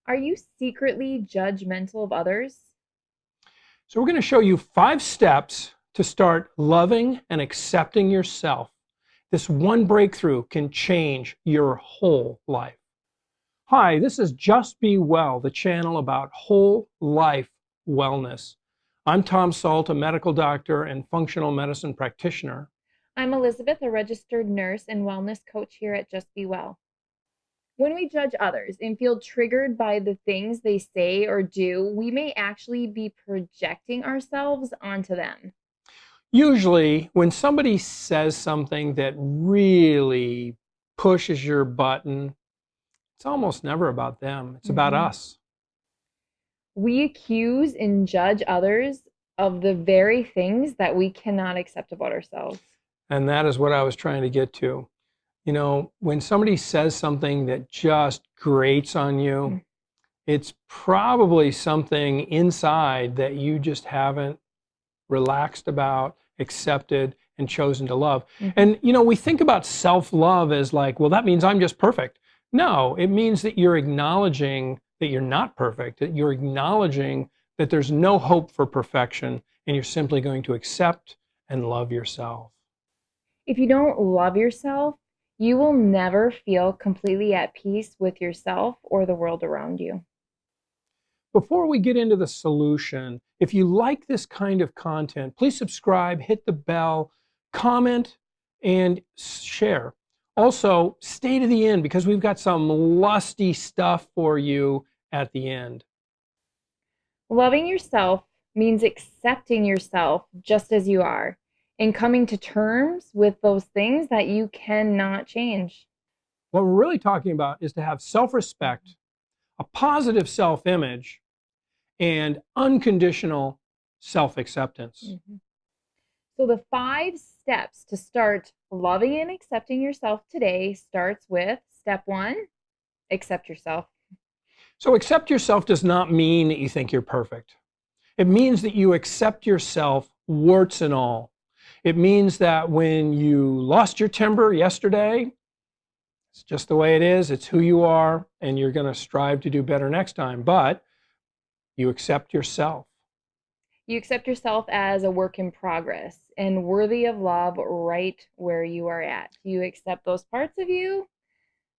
Are you secretly judgmental of others? So we're going to show you 5 steps to start loving and accepting yourself. This one breakthrough can change your whole life. Hi, this is Just Be Well, the channel about whole life wellness. I'm Tom Salt, a medical doctor and functional medicine practitioner. I'm Elizabeth, a registered nurse and wellness coach here at Just Be Well. When we judge others and feel triggered by the things they say or do, we may actually be projecting ourselves onto them. Usually, when somebody says something that really pushes your button, it's almost never about them. It's about us. We accuse and judge others of the very things that we cannot accept about ourselves. And that is what I was trying to get to. You know, when somebody says something that just grates on you, it's probably something inside that you just haven't relaxed about, accepted, and chosen to love. And, you know, we think about self-love as like, well, that means I'm just perfect. No, it means that you're acknowledging that you're not perfect, that you're acknowledging that there's no hope for perfection, and you're simply going to accept and love yourself. If you don't love yourself, you will never feel completely at peace with yourself or the world around you. Before we get into the solution, if you like this kind of content, please subscribe, hit the bell, comment, and share. Also, stay to the end because we've got some lusty stuff for you at the end. Loving yourself means accepting yourself just as you are and coming to terms with those things that you cannot change. What we're really talking about is to have self-respect, a positive self-image, and unconditional self-acceptance. So the 5 steps to start loving and accepting yourself today starts with step 1, accept yourself. So accept yourself does not mean that you think you're perfect. It means that you accept yourself, warts and all. It means that when you lost your temper yesterday, it's just the way it is, it's who you are, and you're going to strive to do better next time. But you accept yourself. You accept yourself as a work in progress and worthy of love right where you are at. You accept those parts of you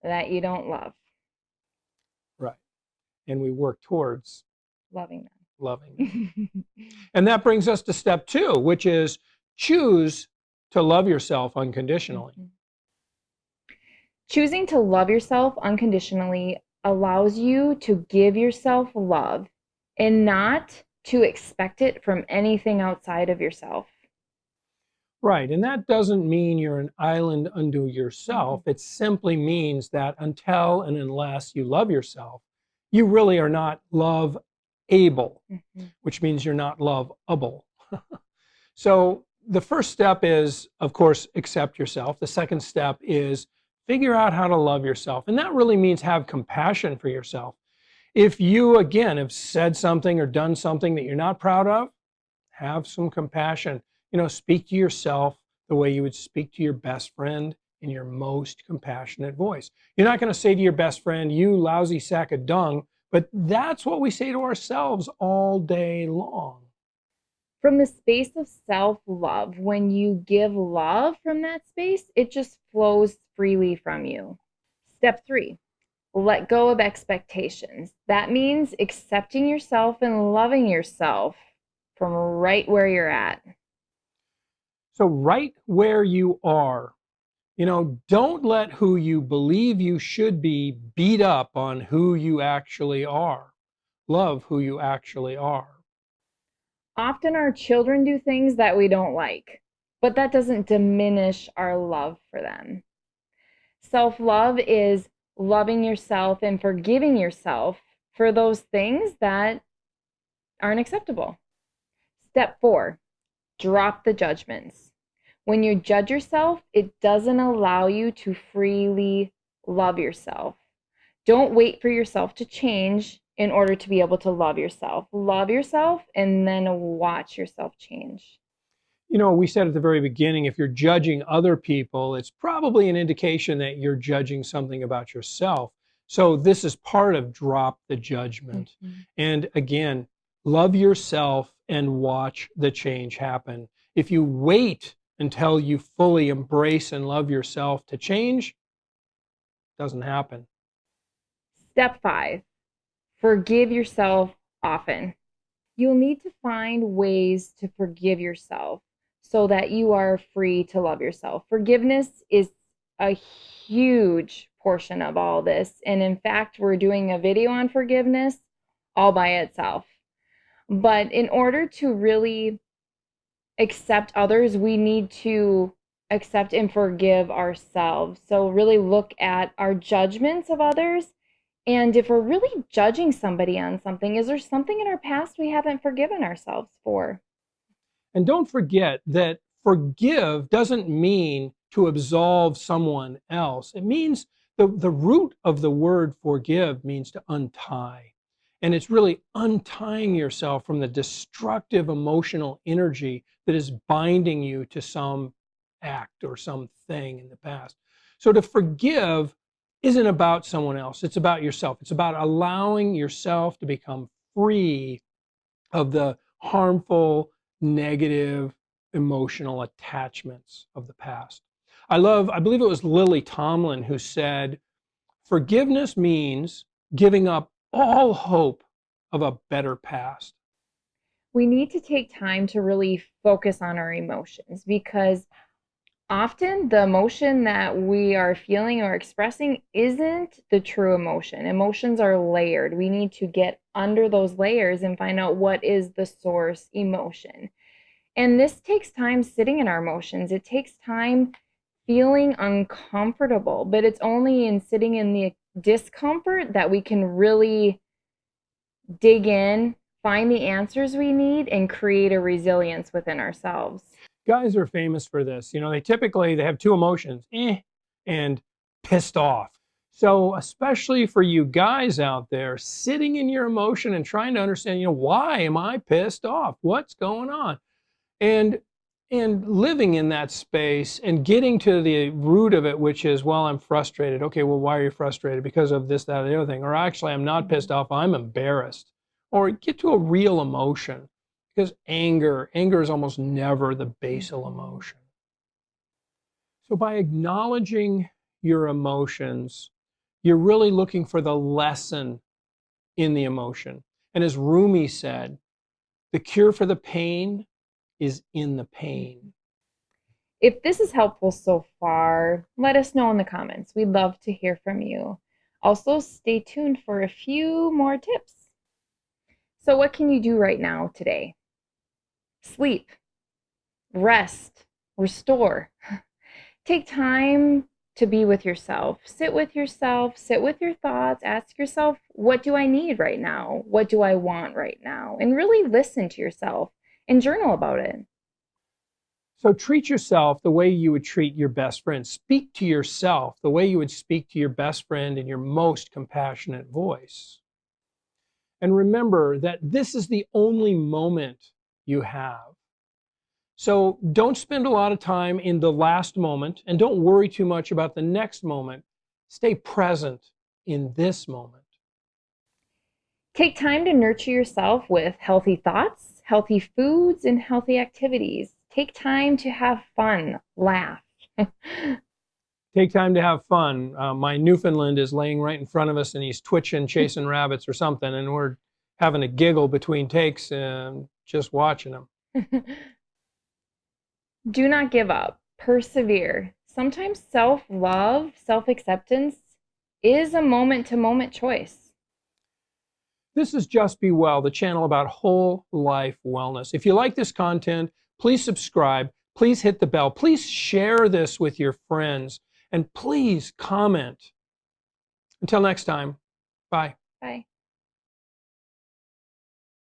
that you don't love. Right. And we work towards Loving loving them. them. And that brings us to step 2, which is choose to love yourself unconditionally. Choosing to love yourself unconditionally allows you to give yourself love and not to expect it from anything outside of yourself. Right, and that doesn't mean you're an island unto yourself. It simply means that until and unless you love yourself, you really are not love-able, which means you're not love-able. So the first step is, of course, accept yourself. The second step is figure out how to love yourself. And that really means have compassion for yourself. If you, again, have said something or done something that you're not proud of, have some compassion. You know, speak to yourself the way you would speak to your best friend in your most compassionate voice. You're not going to say to your best friend, you lousy sack of dung, but that's what we say to ourselves all day long. From the space of self-love, when you give love from that space, it just flows freely from you. Step 3, let go of expectations. That means accepting yourself and loving yourself from right where you're at. So right where you are, you know, don't let who you believe you should be beat up on who you actually are. Love who you actually are. Often our children do things that we don't like, but that doesn't diminish our love for them. Self-love is loving yourself and forgiving yourself for those things that aren't acceptable. Step 4, drop the judgments. When you judge yourself, it doesn't allow you to freely love yourself. Don't wait for yourself to change in order to be able to love yourself. Love yourself and then watch yourself change. You know, we said at the very beginning, if you're judging other people, it's probably an indication that you're judging something about yourself. So this is part of drop the judgment. Mm-hmm. And again, love yourself and watch the change happen. If you wait until you fully embrace and love yourself to change, it doesn't happen. Step 5, forgive yourself often. You'll need to find ways to forgive yourself so that you are free to love yourself. Forgiveness is a huge portion of all this. And in fact, we're doing a video on forgiveness all by itself. But in order to really accept others, we need to accept and forgive ourselves. So, really look at our judgments of others. And if we're really judging somebody on something, is there something in our past we haven't forgiven ourselves for? And don't forget that forgive doesn't mean to absolve someone else. It means the root of the word forgive means to untie. And it's really untying yourself from the destructive emotional energy that is binding you to some act or something in the past. So to forgive isn't about someone else, it's about yourself. It's about allowing yourself to become free of the harmful, negative, emotional attachments of the past. I believe it was Lily Tomlin who said, forgiveness means giving up all hope of a better past. We need to take time to really focus on our emotions because often the emotion that we are feeling or expressing isn't the true emotion. Emotions are layered. We need to get under those layers and find out what is the source emotion. And this takes time sitting in our emotions. It takes time feeling uncomfortable, but it's only in sitting in the discomfort that we can really dig in, find the answers we need, and create a resilience within ourselves. Guys are famous for this. You know, they have two emotions, and pissed off. So especially for you guys out there, sitting in your emotion and trying to understand, why am I pissed off? What's going on? And living in that space and getting to the root of it, which is, well, I'm frustrated. Okay, well, why are you frustrated? Because of this, that, or the other thing. Or actually, I'm not pissed off, I'm embarrassed. Or get to a real emotion. Because anger is almost never the basal emotion. So by acknowledging your emotions, you're really looking for the lesson in the emotion. And as Rumi said, the cure for the pain is in the pain. If this is helpful so far, let us know in the comments. We'd love to hear from you. Also, stay tuned for a few more tips. So what can you do right now today? Sleep, rest, restore. Take time to be with yourself. Sit with yourself, sit with your thoughts, ask yourself, what do I need right now? What do I want right now? And really listen to yourself and journal about it. So treat yourself the way you would treat your best friend. Speak to yourself the way you would speak to your best friend in your most compassionate voice. And remember that this is the only moment you have. So don't spend a lot of time in the last moment and don't worry too much about the next moment. Stay present in this moment. Take time to nurture yourself with healthy thoughts, healthy foods, and healthy activities. Take time to have fun, laugh. Take time to have fun. My Newfoundland is laying right in front of us and he's twitching, chasing rabbits or something, and we're having a giggle between takes and just watching him. Do not give up. Persevere. Sometimes self-love, self-acceptance is a moment-to-moment choice. This is Just Be Well, the channel about whole life wellness. If you like this content, please subscribe. Please hit the bell. Please share this with your friends. And please comment. Until next time, bye. Bye.